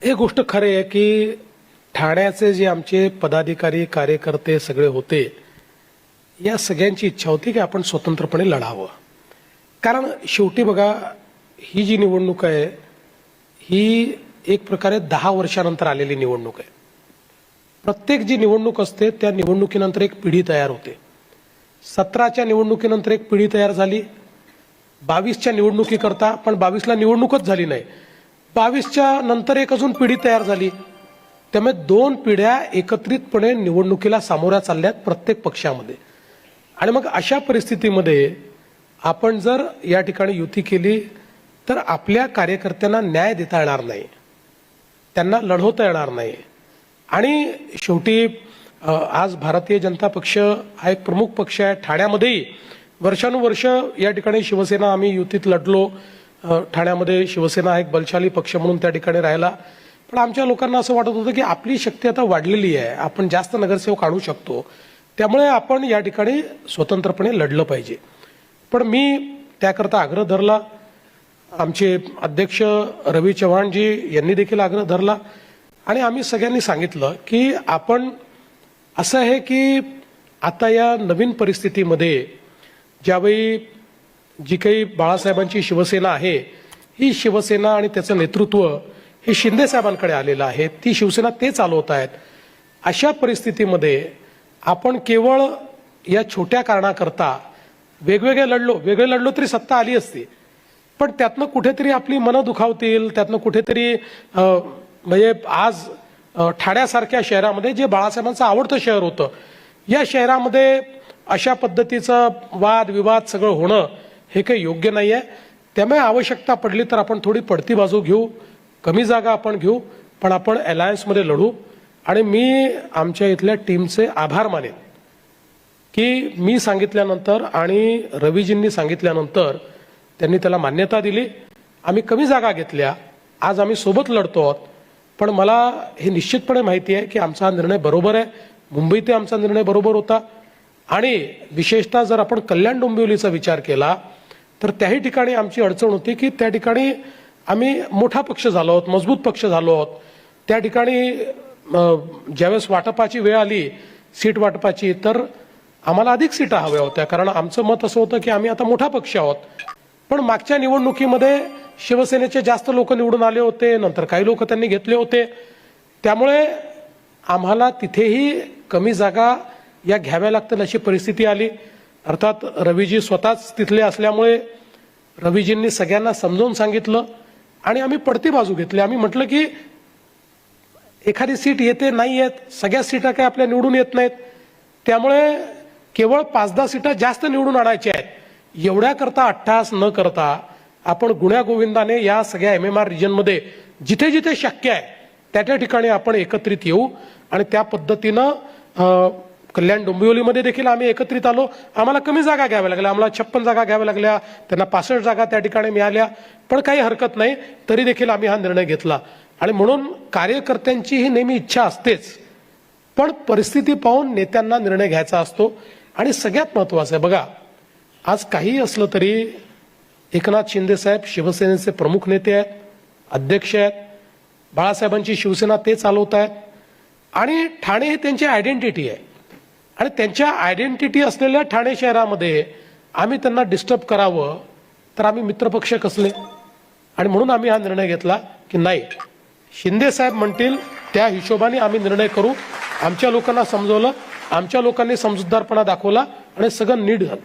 एक गोष्ट खरी आहे की ठाण्याचे जे आमचे पदाधिकारी कार्यकर्ते सगळे होते, या सगळ्यांची इच्छा होती की आपण स्वतंत्रपणे लढावं. कारण शेवटी बघा, ही जी निवडणूक आहे ही एक प्रकारे 10 वर्षानंतर आलेली निवडणूक आहे. प्रत्येक जी निवडणूक असते त्या निवडणुकीनंतर एक पिढी तयार होते. 17च्या निवडणुकीनंतर एक पिढी तयार झाली. 22च्या निवडणुकीकरता, पण 22ला निवडणूकच झाली नाही. 22च्या नंतर एक अजून पिढी तयार झाली. त्यामुळे 2 पिढ्या एकत्रितपणे निवडणुकीला सामोऱ्या चालल्यात प्रत्येक पक्षामध्ये. आणि मग अशा परिस्थितीमध्ये आपण जर या ठिकाणी युती केली तर आपल्या कार्यकर्त्यांना न्याय देता येणार नाही, त्यांना लढवता येणार नाही. आणि शेवटी आज भारतीय जनता पक्ष हा एक प्रमुख पक्ष आहे. ठाण्यामध्येही वर्षानुवर्ष या ठिकाणी शिवसेना आम्ही युतीत लढलो. ठाण्यामध्ये शिवसेना एक बलशाली पक्ष म्हणून त्या ठिकाणी राहिला. पण आमच्या लोकांना असं वाटत होतं की आपली शक्ती आता वाढलेली आहे, आपण जास्त नगरसेवक आणू शकतो, त्यामुळे आपण या ठिकाणी स्वतंत्रपणे लढलं पाहिजे. पण मी त्याकरता आग्रह धरला. आमचे अध्यक्ष रवी चव्हाणजी यांनी देखील आग्रह धरला आणि आम्ही सगळ्यांनी सांगितलं की आपण असं आहे की आता या नवीन परिस्थितीमध्ये ज्यावेळी जी काही बाळासाहेबांची शिवसेना आहे, ही शिवसेना आणि त्याचं नेतृत्व हे शिंदे साहेबांकडे आलेलं आहे, ती शिवसेना ते चालवत आहेत. अशा परिस्थितीमध्ये आपण केवळ या छोट्या कारणाकरता वेगळे लढलो तरी सत्ता आली असती, पण त्यातनं कुठेतरी आपली मनं दुखावतील, त्यातनं कुठेतरी म्हणजे आज ठाण्यासारख्या शहरामध्ये जे बाळासाहेबांचं आवडतं शहर होतं, या शहरामध्ये अशा पद्धतीचं वाद विवाद सगळं होणं हे काही योग्य नाही आहे. त्यामुळे आवश्यकता पडली तर आपण थोडी पडती बाजू घेऊ, कमी जागा आपण घेऊ, पण आपण अलायन्समध्ये लढू. आणि मी आमच्या इथल्या टीमचे आभार मानेन की मी सांगितल्यानंतर आणि रवीजींनी सांगितल्यानंतर त्यांनी त्याला मान्यता दिली. आम्ही कमी जागा घेतल्या, आज आम्ही सोबत लढतो आहोत. पण मला हे निश्चितपणे माहिती आहे की आमचा हा निर्णय बरोबर आहे. मुंबईत आमचा निर्णय बरोबर होता. आणि विशेषतः जर आपण कल्याण डोंबिवलीचा विचार केला तर त्याही ठिकाणी आमची अडचण होती की त्या ठिकाणी आम्ही मोठा पक्ष झालो आहोत, मजबूत पक्ष झालो आहोत. त्या ठिकाणी ज्यावेळेस वाटपाची वेळ आली, सीट वाटपाची, तर आम्हाला अधिक सीटा हव्या होत्या, कारण आमचं मत असं होतं की आम्ही आता मोठा पक्ष आहोत. पण मागच्या निवडणुकीमध्ये शिवसेनेचे जास्त लोक निवडून आले होते, नंतर काही लोक त्यांनी घेतले होते. त्यामुळे आम्हाला तिथेही कमी जागा या घ्याव्या लागतील अशी परिस्थिती आली. अर्थात रवीजी स्वतःच तिथले असल्यामुळे रवीजींनी सगळ्यांना समजावून सांगितलं आणि आम्ही पडती बाजू घेतली. आम्ही म्हटलं की एखादी सीट येते, नाही येत, सगळ्या सीटा काय आपल्या निवडून येत नाहीत, त्यामुळे केवळ 5-10 सीटा जास्त निवडून आणायच्या आहेत. एवढ्या करता अट्टहास न करता आपण गुण्यागोविंदाने या सगळ्या MMR रिजनमध्ये जिथे जिथे शक्य आहे त्या त्या ठिकाणी आपण एकत्रित येऊ. आणि त्या पद्धतीनं कल्याण डोंबिवलीमध्ये देखील आम्ही एकत्रित आलो. आम्हाला कमी जागा घ्याव्या लागल्या, आम्हाला 56 जागा घ्याव्या लागल्या, त्यांना 65 जागा त्या ठिकाणी मिळाल्या, पण काही हरकत नाही, तरी देखील आम्ही हा निर्णय घेतला. आणि म्हणून कार्यकर्त्यांची ही नेहमी इच्छा असतेच, पण परिस्थिती पाहून नेत्यांना निर्णय घ्यायचा असतो. आणि सगळ्यात महत्त्वाचं आहे बघा, आज काही असलं तरी एकनाथ शिंदे साहेब शिवसेनेचे प्रमुख नेते आहेत, अध्यक्ष आहेत. बाळासाहेबांची शिवसेना ते चालवत आहेत आणि ठाणे हे त्यांची आयडेंटिटी आहे. आणि त्यांच्या आयडेंटिटी असलेल्या ठाणे शहरामध्ये आम्ही त्यांना डिस्टर्ब करावं तर आम्ही मित्रपक्ष कसले. आणि म्हणून आम्ही हा निर्णय घेतला की नाही, शिंदे साहेब म्हणतील त्या हिशोबाने आम्ही निर्णय करू. आमच्या लोकांना समजवलं, आमच्या लोकांनी समजूतदारपणा दाखवला आणि सगळं नीट झालं.